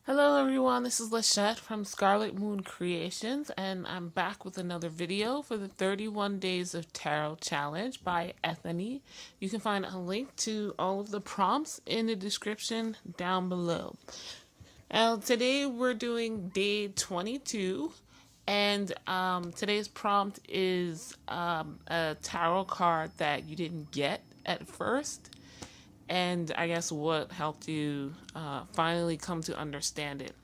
Hello everyone, this is Lachette from Scarlet Moon Creations, and I'm back with another video for the 31 Days of Tarot Challenge by Ethany. You can find a link to all of the prompts in the description down below. Now today we're doing day 22, and today's prompt is a tarot card that you didn't get at first. And I guess what helped you finally come to understand it.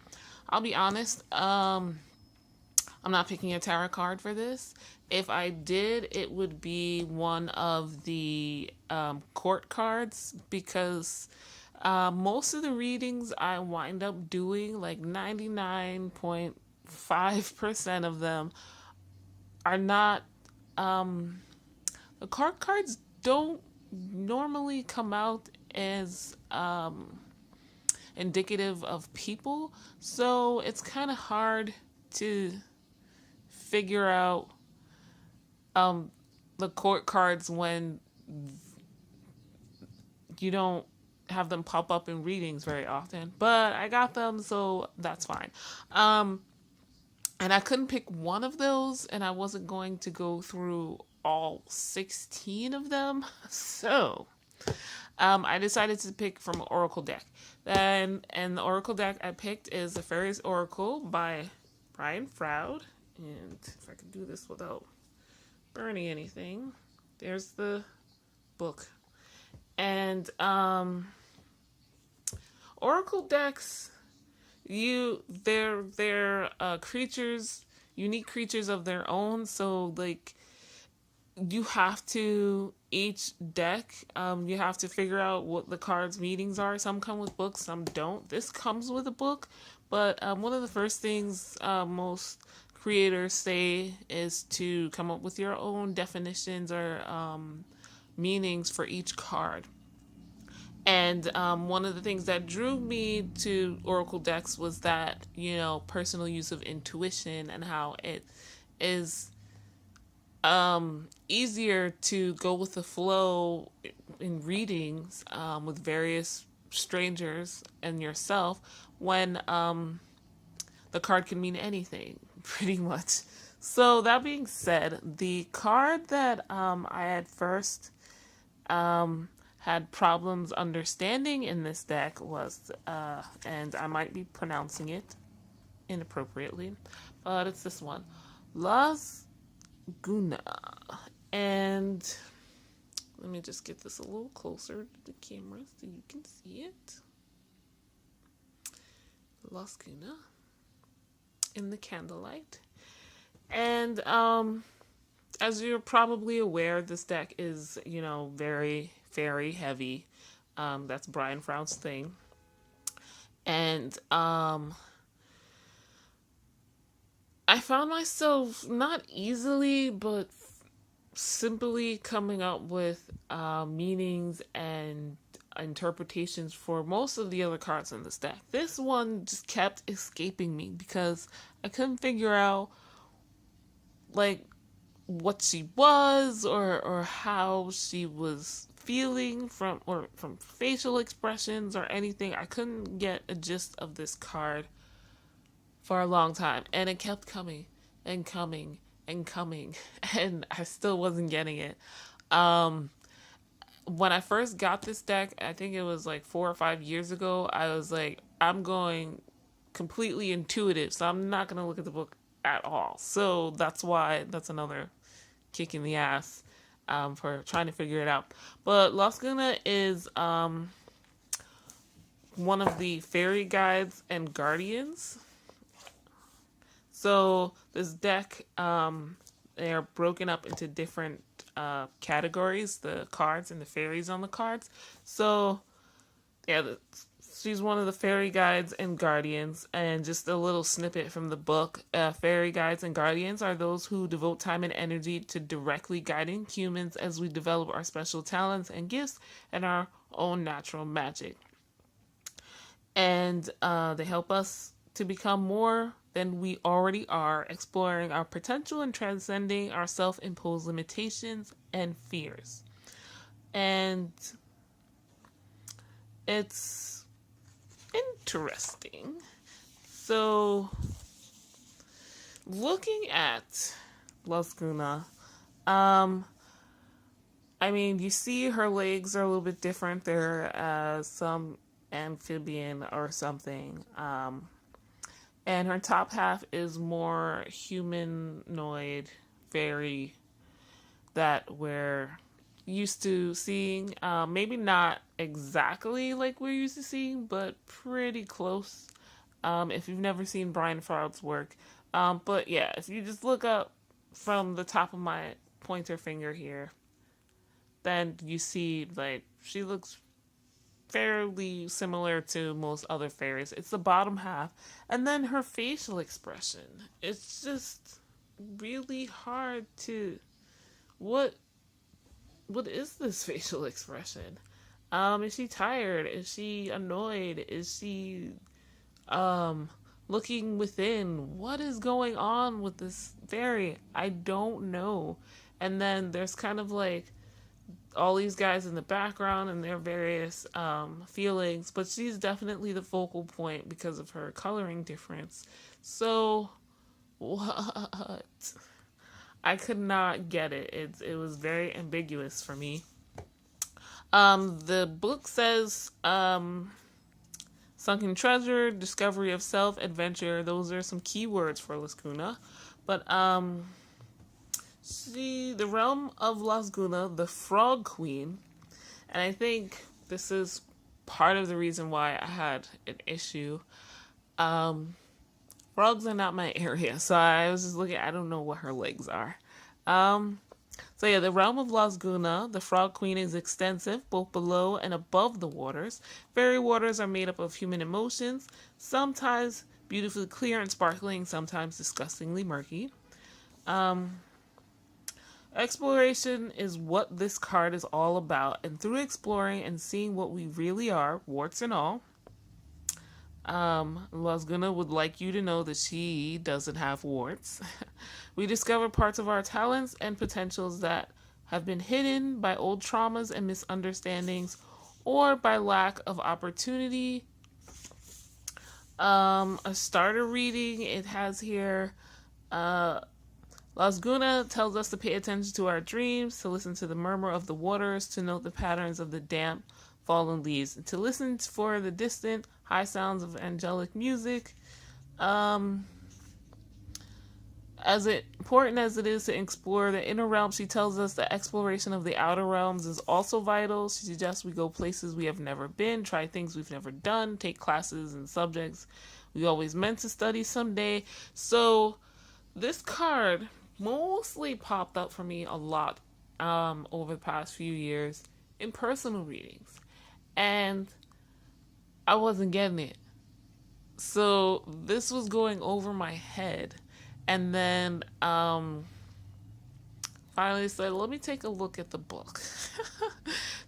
I'll be honest, I'm not picking a tarot card for this. If I did, it would be one of the court cards because most of the readings I wind up doing, like 99.5% of them, are not. The court cards don't normally come out as indicative of people, so it's kind of hard to figure out the court cards when you don't have them pop up in readings very often. But I got them, so that's fine. And I couldn't pick one of those, and I wasn't going to go through all 16 of them. So I decided to pick from an Oracle deck. And the Oracle deck I picked is the Faeries Oracle by Brian Froud. And if I can do this without burning anything, there's the book. And Oracle decks, they're creatures, unique creatures of their own. So like, you have to, each deck, you have to figure out what the cards' meanings are. Some come with books, some don't. This comes with a book, but one of the first things most creators say is to come up with your own definitions or meanings for each card. And one of the things that drew me to Oracle decks was that, personal use of intuition and how it is easier to go with the flow in readings with various strangers and yourself when the card can mean anything, pretty much. So that being said, the card that I at first had problems understanding in this deck was, and I might be pronouncing it inappropriately, but it's this one, Losgunna. And let me just get this a little closer to the camera so you can see it. Losgunna in the candlelight. And as you're probably aware, this deck is, very fairy heavy. That's Brian Froud's thing. And I found myself not easily, but simply coming up with meanings and interpretations for most of the other cards in this deck. This one just kept escaping me because I couldn't figure out like what she was or how she was feeling from facial expressions or anything. I couldn't get a gist of this card for a long time, and it kept coming and coming and coming, and I still wasn't getting it. When I first got this deck, I think it was like 4 or 5 years ago, I was like, I'm going completely intuitive, so I'm not going to look at the book at all. So that's another kick in the ass for trying to figure it out. But Losgunna is one of the fairy guides and guardians. So this deck, they are broken up into different categories, the cards and the fairies on the cards. So yeah, she's one of the fairy guides and guardians. And just a little snippet from the book, fairy guides and guardians are those who devote time and energy to directly guiding humans as we develop our special talents and gifts and our own natural magic. And they help us to become more than we already are, exploring our potential and transcending our self-imposed limitations and fears. And it's interesting So, looking at Losgunna, um, I mean, you see her legs are a little bit different. They're some amphibian or something. And her top half is more humanoid, very that we're used to seeing. Maybe not exactly like we're used to seeing, but pretty close. If you've never seen Brian Froud's work. But yeah, if you just look up from the top of my pointer finger here, then you see like she looks fairly similar to most other fairies. It's the bottom half, and then her facial expression. It's just really hard to what is this facial expression? Is she tired? Is she annoyed? Is she looking within? What is going on with this fairy? I don't know. And then there's kind of like all these guys in the background and their various feelings, but she's definitely the focal point because of her coloring difference. So, what? I could not get it. It was very ambiguous for me. The book says sunken treasure, discovery of self, adventure. Those are some keywords for Losgunna. But the realm of Losgunna, the Frog Queen, and I think this is part of the reason why I had an issue. Frogs are not my area, so I was just looking. I don't know what her legs are. So yeah, the realm of Losgunna, the Frog Queen, is extensive, both below and above the waters. Fairy waters are made up of human emotions, sometimes beautifully clear and sparkling, sometimes disgustingly murky. Exploration is what this card is all about, and through exploring and seeing what we really are, warts and all, Losgunna would like you to know that she doesn't have warts. We discover parts of our talents and potentials that have been hidden by old traumas and misunderstandings or by lack of opportunity. A starter reading, it has here, Losgunna tells us to pay attention to our dreams, to listen to the murmur of the waters, to note the patterns of the damp, fallen leaves, to listen for the distant, high sounds of angelic music. As important as it is to explore the inner realm, she tells us that exploration of the outer realms is also vital. She suggests we go places we have never been, try things we've never done, take classes and subjects we always meant to study someday. So this card mostly popped up for me a lot over the past few years in personal readings, and I wasn't getting it. So this was going over my head, and then finally said, let me take a look at the book.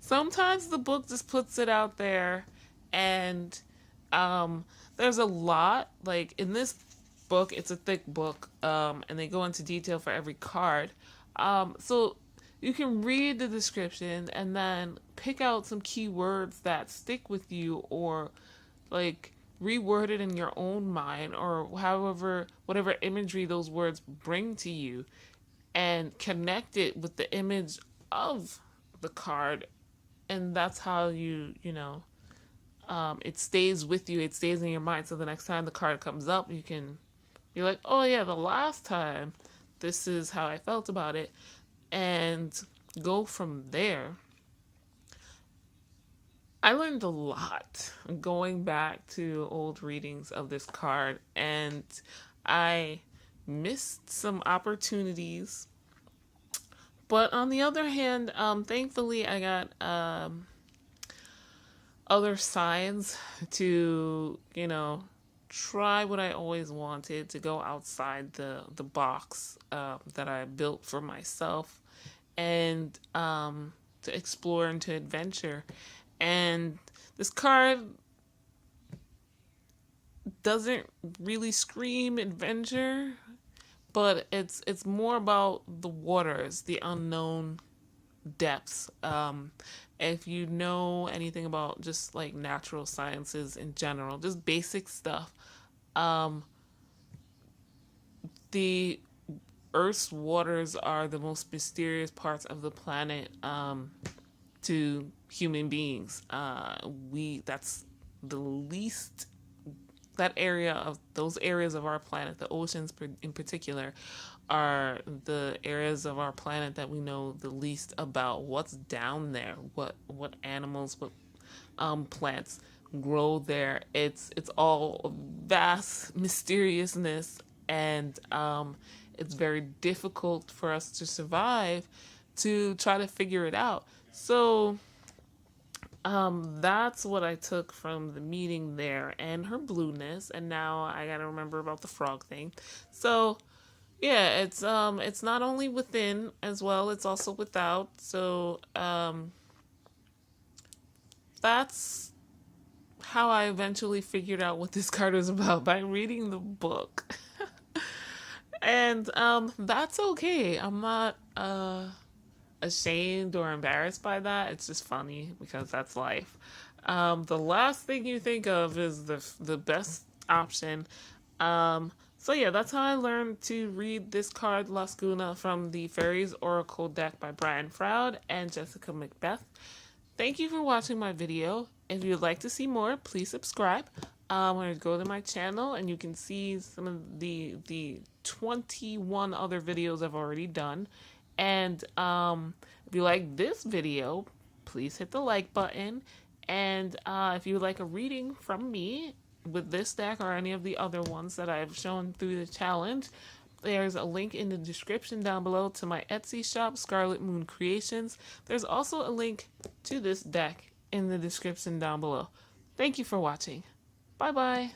Sometimes the book just puts it out there, and there's a lot, like in this book, it's a thick book, and they go into detail for every card. So you can read the description and then pick out some key words that stick with you, or like reword it in your own mind, or whatever imagery those words bring to you, and connect it with the image of the card. And that's how it stays with you, it stays in your mind. So the next time the card comes up, you can be like, oh yeah, the last time this is how I felt about it, and go from there. I learned a lot going back to old readings of this card, and I missed some opportunities. But on the other hand, thankfully I got other signs to, try what I always wanted, to go outside the box that I built for myself, and to explore and to adventure. And this card doesn't really scream adventure, but it's more about the waters, the unknown depths. If you know anything about just like natural sciences in general, just basic stuff, The Earth's waters are the most mysterious parts of the planet to human beings. That's the least that area of those areas of our planet, the oceans in particular, are the areas of our planet that we know the least about. What's down there? What animals? What plants grow there? It's all vast mysteriousness, and it's very difficult for us to survive to try to figure it out. So that's what I took from the meeting there, and her blueness, and now I gotta remember about the frog thing. So yeah, it's not only within as well, it's also without. So that's how I eventually figured out what this card was about, by reading the book. And that's okay. I'm not ashamed or embarrassed by that. It's just funny because that's life. The last thing you think of is the best option. So yeah, that's how I learned to read this card, Losgunna, from the Faeries Oracle deck by Brian Froud and Jessica Macbeth. Thank you for watching my video. If you'd like to see more, please subscribe. Or go to my channel and you can see some of the 21 other videos I've already done. And if you like this video, please hit the like button. And if you would like a reading from me with this deck or any of the other ones that I've shown through the challenge, there's a link in the description down below to my Etsy shop, Scarlet Moon Creations. There's also a link to this deck in the description down below. Thank you for watching. Bye bye.